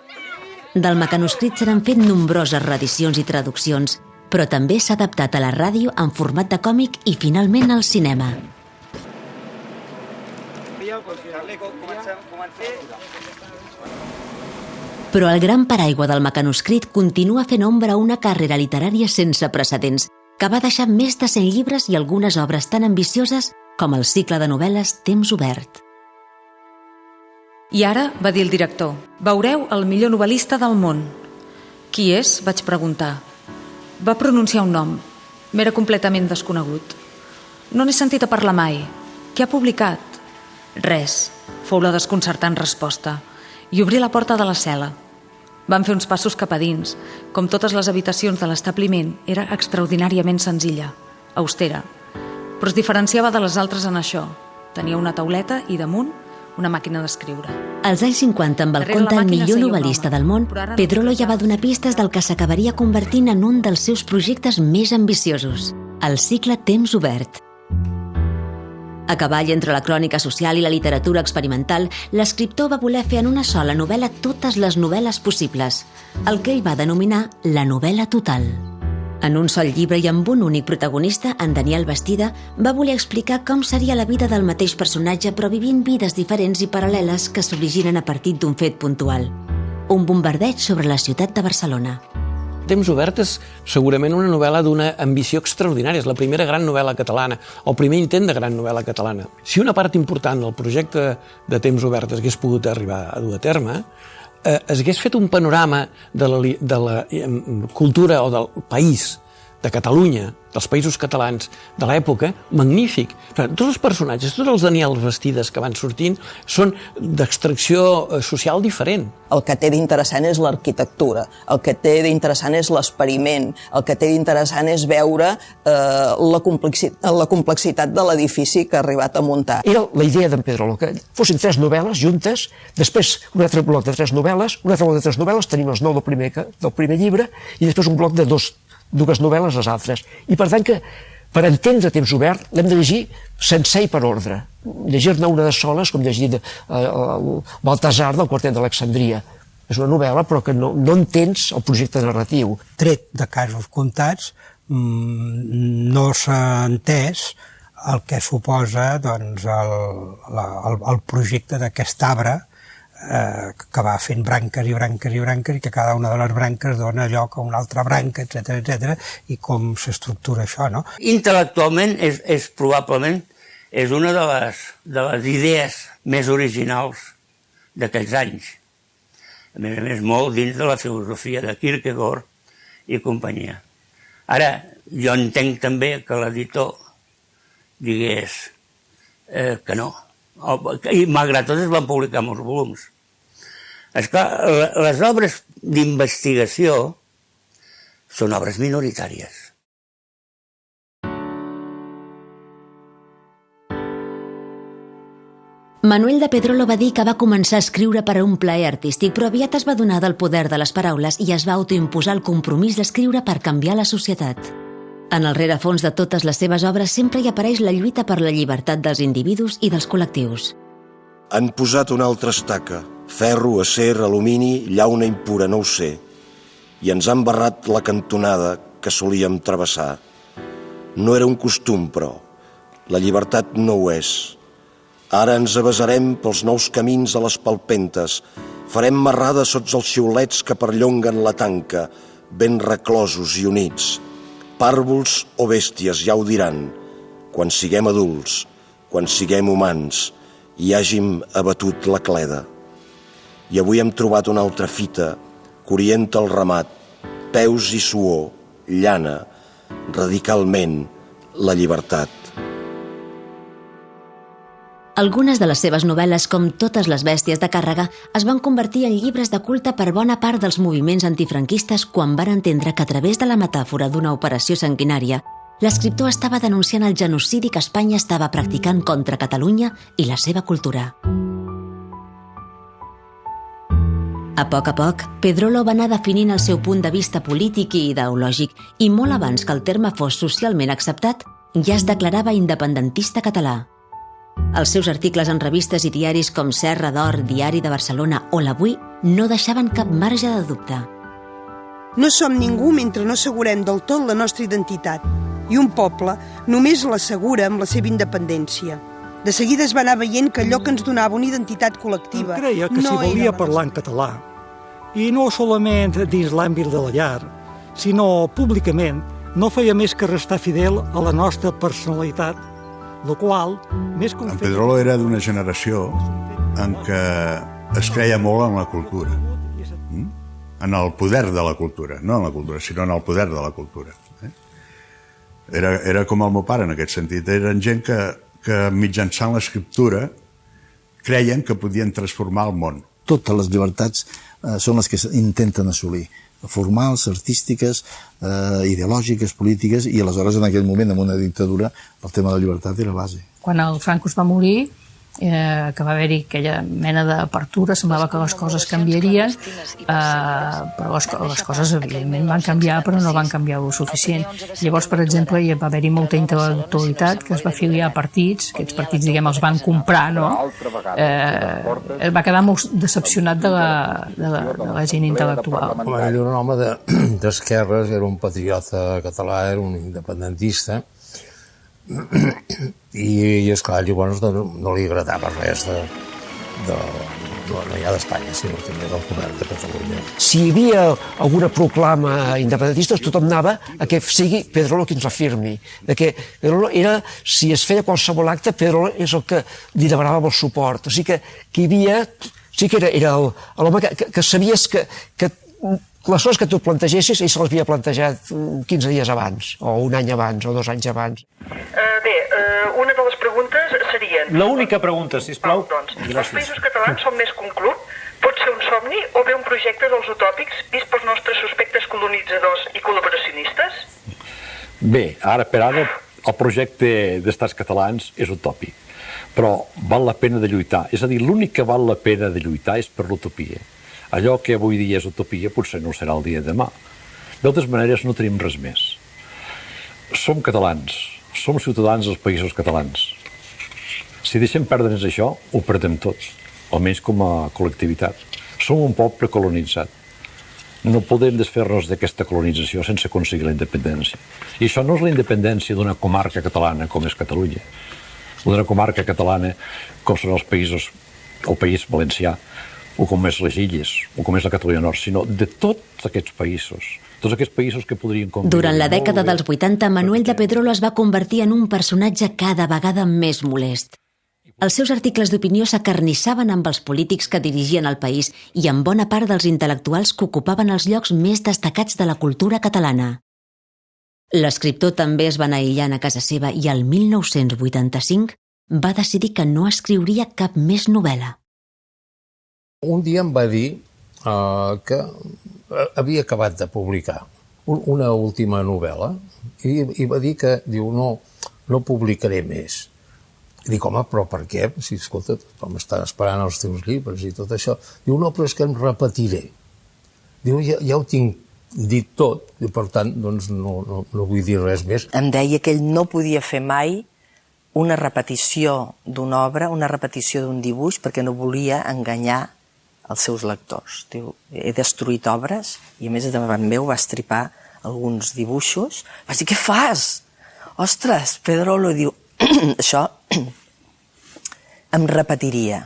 Del mecanoscrit se n'han fet nombroses reedicions i traduccions, però també s'ha adaptat a la ràdio en format de còmic i finalment al cinema. Però el gran paraigua del mecanoscrit continua fent ombra a una carrera literària sense precedents, que va deixar més de 100 llibres i algunes obres tan ambicioses com el cicle de novel·les Temps obert. I ara, va dir el director, veureu el millor novel·lista del món. Qui és? Vaig preguntar. Va pronunciar un nom. M'era completament desconegut. No n'he sentit a parlar mai. Què ha publicat? Res, fou la desconcertant resposta. I obrí la porta de la cel·la. Van fer uns passos cap a dins. Com totes les habitacions de l'establiment, era extraordinàriament senzilla, austera. Però es diferenciava de les altres en això. Tenia una tauleta i damunt una màquina d'escriure. Als anys 50, amb el conte El millor novel·lista del món, Pedrolo ja va donar pistes del que s'acabaria convertint en un dels seus projectes més ambiciosos, el cicle Temps obert. A cavall entre la crònica social i la literatura experimental, l'escriptor va voler fer en una sola novel·la totes les novel·les possibles, el que ell va denominar la novel·la total. En un sol llibre i amb un únic protagonista, en Daniel Bastida, va voler explicar com seria la vida del mateix personatge però vivint vides diferents i paral·leles que s'originen a partir d'un fet puntual. Un bombardeig sobre la ciutat de Barcelona. Temps obert és segurament una novel·la d'una ambició extraordinària. És la primera gran novel·la catalana, el primer intent de gran novel·la catalana. Si una part important del projecte de Temps obert es hagués pogut arribar a dur a terme, es hagués fet un panorama de la cultura o del país de Catalunya, dels països catalans de l'època, magnífic. Tots els personatges, tots els Daniels Bastides que van sortint, són d'extracció social diferent. El que té d'interessant és l'arquitectura, el que té d'interessant és l'experiment, el que té d'interessant és veure la complexitat de l'edifici que ha arribat a muntar. Era la idea d'en Pedrolo, que fossin 3 novel·les juntes, després un altre bloc de 3 novel·les, un altre bloc de 3 novel·les, tenim els 9 del primer llibre, i després un bloc de dues novel·les les altres. I per tant que, per entendre Temps obert, l'hem de llegir sencer i per ordre. Llegir-ne una de soles, com llegir Baltasar del Quartet d'Alexandria. És una novel·la, però que no entens el projecte narratiu. Tret de casos comptats, no s'ha entès el que suposa el projecte d'aquest arbre que va fent branques i branques i branques i que cada una de les branques dona lloc a una altra branca, etc i com s'estructura això, no? Intel·lectualment és probablement una de les idees més originals d'aquells anys. A més, molt dins de la filosofia de Kierkegaard i companyia. Ara, jo entenc també que l'editor digués que no. I malgrat tot es van publicar molts volums. Esclar, les obres d'investigació són obres minoritàries. Manuel de Pedrolo va dir que va començar a escriure per a un plaer artístic, però aviat es va donar del poder de les paraules i es va autoimposar el compromís d'escriure per canviar la societat. En el rerefons de totes les seves obres sempre hi apareix la lluita per la llibertat dels individus i dels col·lectius. Han posat una altra estaca, ferro, acer, alumini, llauna impura, no ho sé, i ens han barrat la cantonada que solíem travessar. No era un costum, però. La llibertat no ho és. Ara ens avesarem pels nous camins a les palpentes, farem marrada sots els xiulets que perllonguen la tanca, ben reclosos i units. Pàrvols o bèsties ja ho diran, quan siguem adults, quan siguem humans, i hàgim abatut la cleda. I avui hem trobat una altra fita que orienta el ramat, peus i suor, llana, radicalment la llibertat. Algunes de les seves novel·les, com Totes les bèsties de càrrega, es van convertir en llibres de culte per bona part dels moviments antifranquistes quan van entendre que a través de la metàfora d'una operació sanguinària, l'escriptor estava denunciant el genocidi que Espanya estava practicant contra Catalunya i la seva cultura. A poc, Pedrolo va anar definint el seu punt de vista polític i ideològic i molt abans que el terme fos socialment acceptat, ja es declarava independentista català. Els seus articles en revistes i diaris com Serra d'Or, Diari de Barcelona o l'Avui no deixaven cap marge de dubte. No som ningú mentre no assegurem del tot la nostra identitat, i un poble només l'assegura amb la seva independència. De seguida es va anar veient que allò que ens donava una identitat col·lectiva creia que s'hi volia parlar en català, i no solament dins l'àmbit de la llar, sinó públicament, no feia més que restar fidel a la nostra personalitat, el qual, més En Pedrolo era d'una generació en què es creia molt en la cultura, en el poder de la cultura, no en la cultura, sinó en el poder de la cultura. Era com el meu pare en aquest sentit, eren gent que mitjançant l'escriptura creien que podien transformar el món. Totes les llibertats són les que intenten assolir, formals, artístiques, ideològiques, polítiques, i aleshores en aquell moment, en una dictadura, el tema de la llibertat era base. Quan el Franco es va morir, que va haver-hi aquella mena d'apertura, semblava que les coses canviarien, però les coses evidentment van canviar, però no van canviar el suficient. Llavors, per exemple, hi va haver-hi molta intel·lectualitat que es va afiliar a partits, aquests partits, diguem, els van comprar, no? Va quedar molt decepcionat de la gent intel·lectual. Ell era un home d'esquerres, era un patriota català, era un independentista, i esclar, llavors no li agradava res no ja d'Espanya, sinó també del govern de Catalunya. Si hi havia alguna proclama independentista, tothom anava a que sigui Pedrolo qui ens la firmi. Que Pedrolo era, si es feia qualsevol acte, Pedrolo és el que li demanava el suport. O sigui que hi havia, sí que era l'home que sabies que les coses que tu plantegessis, ell se les havia plantejat 15 dies abans, o un any abans, o 2 anys abans. Bé, una de les preguntes seria... L'única pregunta, sisplau. Doncs, els països catalans són més que un club? Pot ser un somni o bé un projecte dels utòpics vist pels nostres suspectes colonitzadors i col·laboracionistes? Bé, ara per ara el projecte d'estats catalans és utòpic, però val la pena de lluitar. És a dir, l'únic que val la pena de lluitar és per l'utopia. Allò que avui dia és utopia potser no serà el dia de demà. D'altres maneres no tenim res més. Som catalans, som ciutadans dels països catalans. Si deixem perdre'ns això, ho perdem tots, almenys com a col·lectivitat. Som un poble colonitzat. No podem desfer-nos d'aquesta colonització sense aconseguir la independència. I això no és la independència d'una comarca catalana com és Catalunya, d'una comarca catalana com són els països, el País Valencià, o com és les Illes, o com és la Catalunya Nord, sinó de tots aquests països que podrien conviure. Durant la dècada dels 80, Manuel de Pedrolo es va convertir en un personatge cada vegada més molest. Els seus articles d'opinió s'acarnissaven amb els polítics que dirigien el país i amb bona part dels intel·lectuals que ocupaven els llocs més destacats de la cultura catalana. L'escriptor també es va anar aïllant a casa seva i el 1985 va decidir que no escriuria cap més novel·la. Un dia em va dir que havia acabat de publicar una última novel·la i va dir que, diu, no publicaré més. I dic, home, però per què? Si, escolta, tothom està esperant els teus llibres i tot això. Diu, no, però és que em repetiré. Diu, ja ho tinc dit tot i, per tant, doncs no vull dir res més. Em deia que ell no podia fer mai una repetició d'una obra, una repetició d'un dibuix, perquè no volia enganyar els seus lectors. Diu, he destruït obres i a més davant meu va estripar alguns dibuixos. Va dir, què fas? Ostres, Pedrolo, diu, això em repetiria.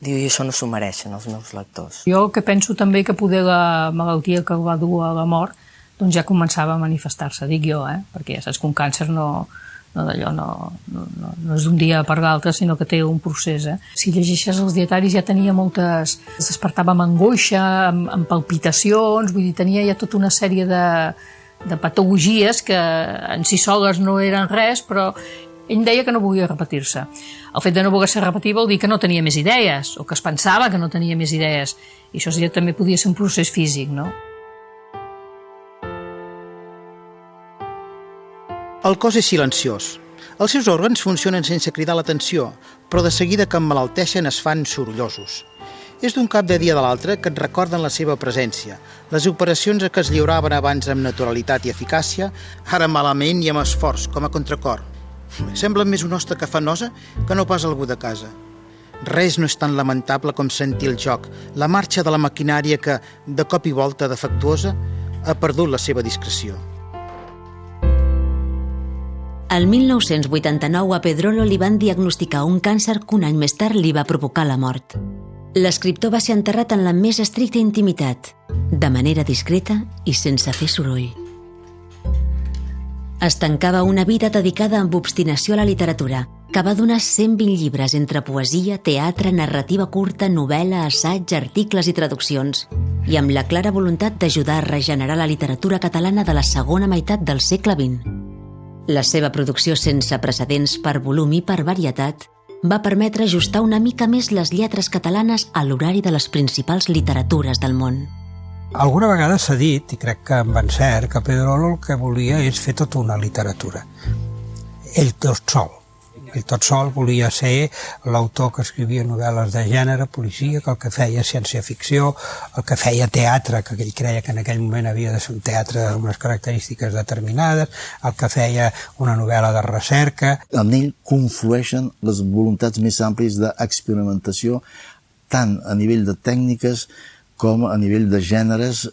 Diu, i això no s'ho mereixen els meus lectors. Jo que penso també que poder la malaltia que el va dur a la mort doncs ja començava a manifestar-se, dic jo, perquè ja saps que un càncer no és d'un dia per l'altre, sinó que té un procés. Si llegeixes els dietaris ja tenia moltes... Despertava amb angoixa, amb palpitacions, vull dir, tenia ja tota una sèrie de patologies que en si soles no eren res, però ell deia que no volia repetir-se. El fet de no voler-se repetir vol dir que no tenia més idees, o que es pensava que no tenia més idees, i això ja també podia ser un procés físic, no? El cos és silenciós. Els seus òrgans funcionen sense cridar l'atenció, però de seguida que emmalalteixen es fan sorollosos. És d'un cap de dia de l'altre que et recorden la seva presència. Les operacions que es lliuraven abans amb naturalitat i eficàcia, ara malament i amb esforç, com a contracor. Sembla més un hoste que fa nosa que no pas algú de casa. Res no és tan lamentable com sentir el joc, la marxa de la maquinària que, de cop i volta defectuosa, ha perdut la seva discreció. El 1989 a Pedrolo li van diagnosticar un càncer que un any més tard li va provocar la mort. L'escriptor va ser enterrat en la més estricta intimitat, de manera discreta i sense fer soroll. Es tancava una vida dedicada amb obstinació a la literatura, que va donar 120 llibres entre poesia, teatre, narrativa curta, novel·la, assaig, articles i traduccions, i amb la clara voluntat d'ajudar a regenerar la literatura catalana de la segona meitat del segle XX. La seva producció sense precedents per volum i per varietat va permetre ajustar una mica més les lletres catalanes a l'horari de les principals literatures del món. Alguna vegada s'ha dit, i crec que amb encert, que Pedrolo el que volia és fer tota una literatura. Ell tot sol volia ser l'autor que escrivia novel·les de gènere, policia, que el que feia ciència-ficció, el que feia teatre, que ell creia que en aquell moment havia de ser un teatre amb unes característiques determinades, el que feia una novel·la de recerca. En ell conflueixen les voluntats més àmplies d'experimentació, tant a nivell de tècniques com a nivell de gèneres,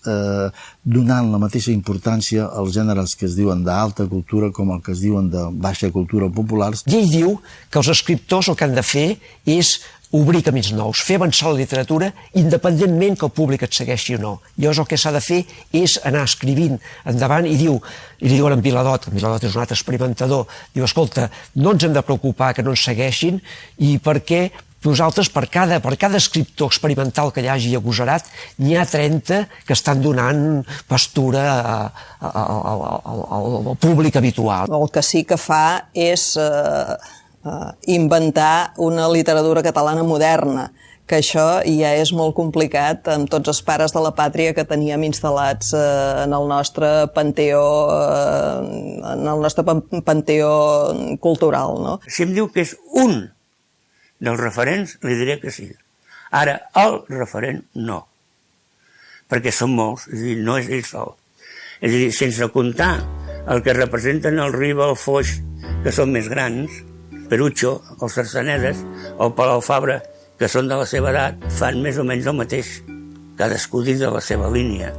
donant la mateixa importància als gèneres que es diuen d'alta cultura com el que es diuen de baixa cultura populars. I ell diu que els escriptors el que han de fer és obrir camins nous, fer avançar la literatura independentment que el públic et segueixi o no. Llavors el que s'ha de fer és anar escrivint endavant i li diuen en Viladot és un altre experimentador, diu, escolta, no ens hem de preocupar que no ens segueixin i perquè nosaltres, per cada escriptor experimental que hi hagi agosarat, n'hi ha 30 que estan donant pastura al públic habitual. El que sí que fa és inventar una literatura catalana moderna, que això ja és molt complicat amb tots els pares de la pàtria que teníem instal·lats en el nostre panteó cultural, no? Si em diu que és un dels referents, li diré que sí. Ara, el referent, no. Perquè són molts, és a dir, no és ell sol. És a dir, sense comptar el que representen el Riba, el Foix, que són més grans, Perucho, els Cercenedes, el Palau Fabra, que són de la seva edat, fan més o menys el mateix, cadascú dins de la seva línia.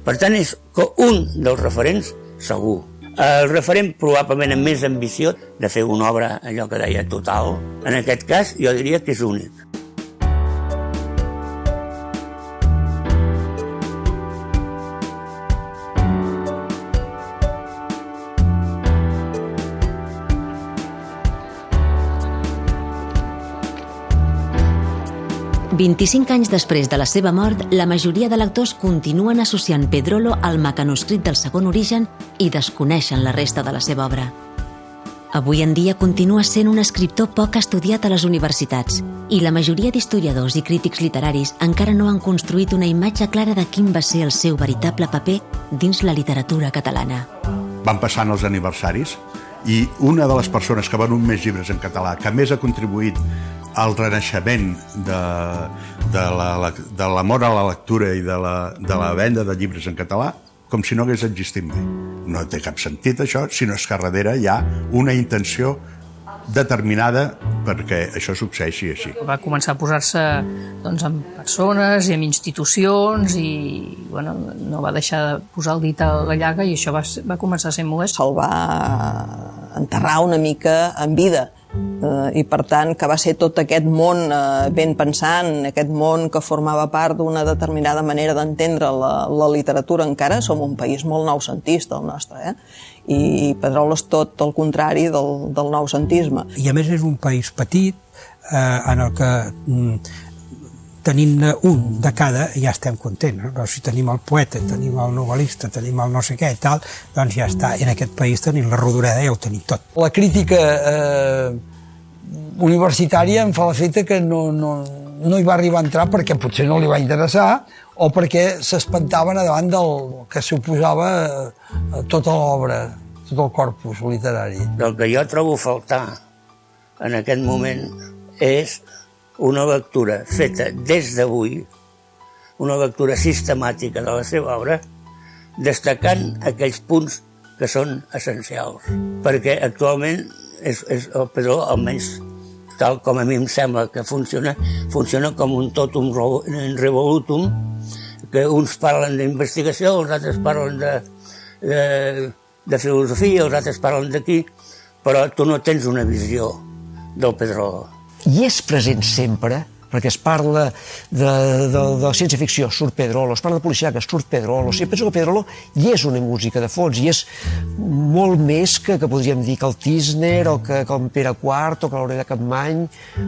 Per tant, és un dels referents segur. El referent probablement amb més ambició de fer una obra, allò que deia, total. En aquest cas, jo diria que és únic. «25 anys després de la seva mort, la majoria de lectors continuen associant Pedrolo al mecanoscrit del segon origen i desconeixen la resta de la seva obra. Avui en dia continua sent un escriptor poc estudiat a les universitats i la majoria d'historiadors i crítics literaris encara no han construït una imatge clara de quin va ser el seu veritable paper dins la literatura catalana». Van passant els aniversaris i una de les persones que van un més llibres en català, que més ha contribuït al renaixement de l'amor a la lectura i de la venda de llibres en català, com si no hagués existit mai. No té cap sentit això, sinó és que darrere hi ha una intenció determinada perquè això succeeixi així. Va començar a posar-se amb persones i amb institucions i no va deixar de posar el dit a la llaga i això va començar a ser molest. Se'l va enterrar una mica en vida. I per tant que va ser tot aquest món ben pensant, aquest món que formava part d'una determinada manera d'entendre la literatura. Encara som un país molt noucentista el nostre, i Pedrolo és tot el contrari del noucentisme. I a més és un país petit en el que tenint-ne un de cada ja estem contents. Si tenim el poeta, tenim el novel·lista, tenim el no sé què i tal, doncs ja està. En aquest país tenim la Rodoreda, ja ho tenim tot. La crítica universitària em fa l'efecte que no hi va arribar a entrar perquè potser no li va interessar o perquè s'espantaven davant del que suposava tota l'obra, tot el corpus literari. El que jo trobo a faltar en aquest moment és una lectura feta des d'avui, una lectura sistemàtica de la seva obra, destacant aquells punts que són essencials. Perquè actualment el Pedrolo, almenys tal com a mi em sembla que funciona com un totum revolutum, que uns parlen d'investigació, els altres parlen de filosofia, els altres parlen d'aquí, però tu no tens una visió del Pedrolo. I és present sempre, perquè es parla de ciència-ficció, surt Pedrolo, es parla de policia, surt Pedrolo. Jo penso que Pedrolo hi és una música de fons, i és molt més que podríem dir que el Tísner, o que el Pere IV, o que l'Aureli de Capmany,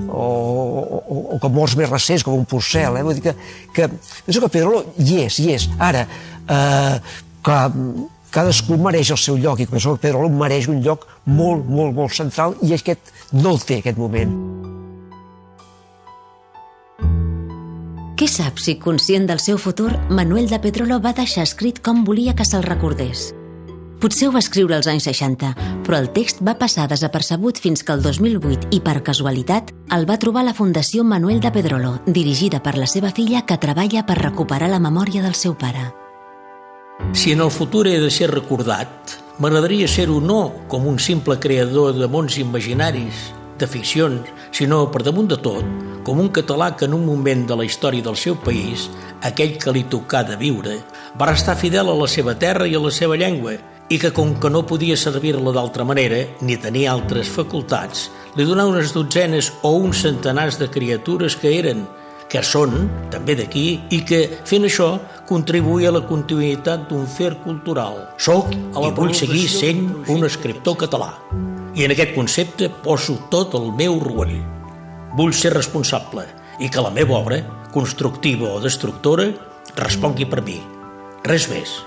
o que molts més recents, com un Porcel. Vull dir que penso que Pedrolo hi és. Ara, cadascú mereix el seu lloc, i penso que Pedrolo mereix un lloc molt, molt, molt central, i aquest no el té, aquest moment. Què sap si, conscient del seu futur, Manuel de Pedrolo va deixar escrit com volia que se'l recordés? Potser ho va escriure als anys 60, però el text va passar desapercebut fins que el 2008 i, per casualitat, el va trobar la Fundació Manuel de Pedrolo, dirigida per la seva filla que treballa per recuperar la memòria del seu pare. Si en el futur he de ser recordat, m'agradaria ser-ho no com un simple creador de mons imaginaris, de ficcions, sinó, per damunt de tot, com un català que en un moment de la història del seu país, aquell que li tocà de viure, va restar fidel a la seva terra i a la seva llengua, i que, com que no podia servir-la d'altra manera, ni tenia altres facultats, li donà unes dotzenes o uns centenars de criatures que eren, que són, també d'aquí, i que, fent això, contribuïa a la continuïtat d'un fer cultural. Soc i vull seguir sent un escriptor català. I en aquest concepte poso tot el meu orgull. Vull ser responsable i que la meva obra, constructiva o destructora, respongui per mi. Res més.